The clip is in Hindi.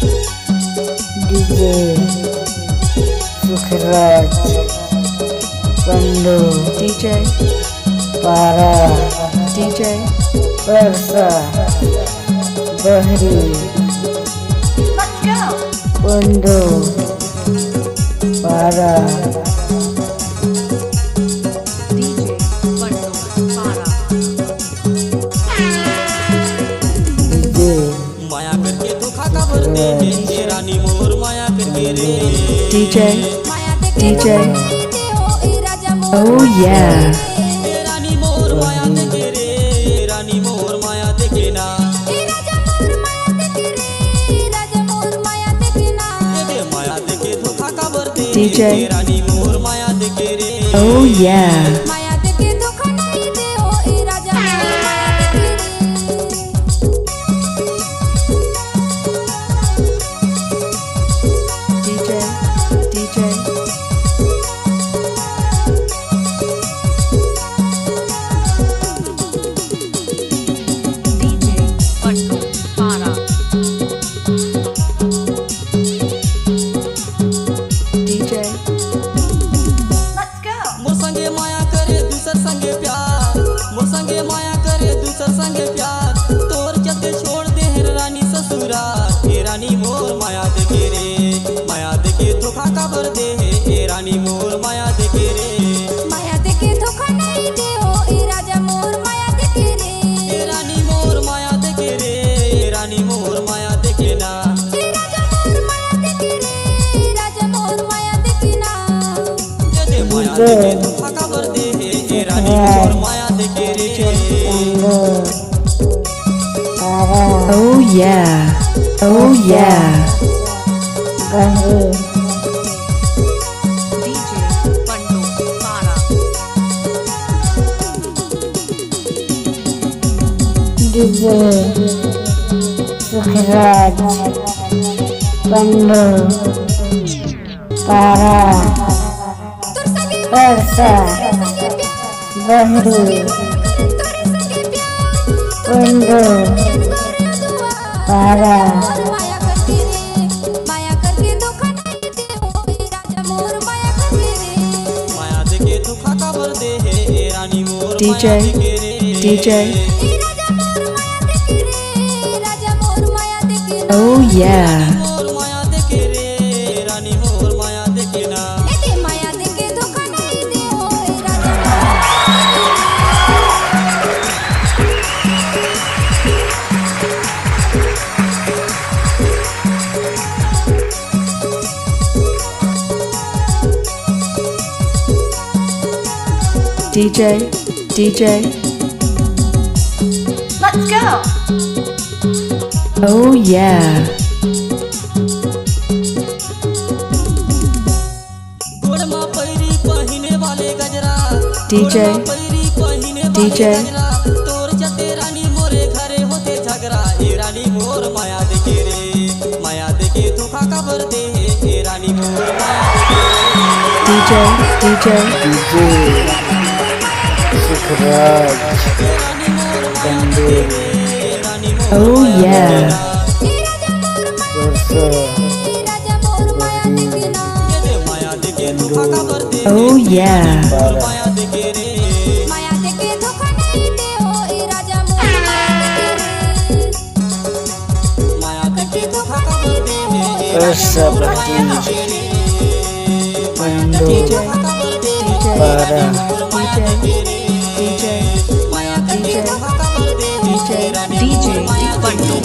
डीजे सुखराज पंडू DJ पारा DJ परसा बहरी पंडू पारा DJ Pandu Para डीजे माया करके धोखा का भरते हैं रानी मोर माया करके रे DJ DJ Oh yeah रानी मोर माया देखे रे रानी मोर माया देखे ना दे माया देखे धोखा का भरते DJ रानी मोर माया देखे रे Oh yeah DJ DJ DJ Pandu Para DJ मोर संगे माया करे दूसर संगे प्यार मोर संगे माया करे दूसर संगे प्यार तोर चलते छोड़ दे है रानी ससुरा हे रानी मोर माया देखे रे माया देखे धोखा का भर दे हे रानी मोर माया देखे रे हे रानी मोर माया देखे रे रानी मोर माया देखे ना दे माया देखे धोखा का भर दे हे रानी मोर माया देखे रे पंडू पारा Oh yeah Oh yeah बहरी DJ Pandu Para DJ Sukhraj Pandu पारा परसा बहरी पंडू पारा माया देखे धोखा का भर दे हे रानी मोर DJ माया देखे रे DJ Oh yeah मोर माया देखे रे रानी मोर माया देखे ना DJ DJ Oh yeah गोड़ मा पैरी पहिने वाले गजरा DJ गोड़ मा पैरी पहिने वाले DJ गजरा तोर जते रानी मोरे घरे होते झगड़ा ए रानी मोर माया देखे रे माया देखे धोखा का भर दे हे रानी मोर माया देखे DJ DJ डीजे सुखराज रानी मोर माया पंडू रे रानी मोर Oh yeah परसा दे माया देखे धोखा का भर दे Oh yeah माया देखे रे माया देखे धोखा का भर दे परसा बहरी पंडू DJ पारा DJ DJ DJ DJ Pandu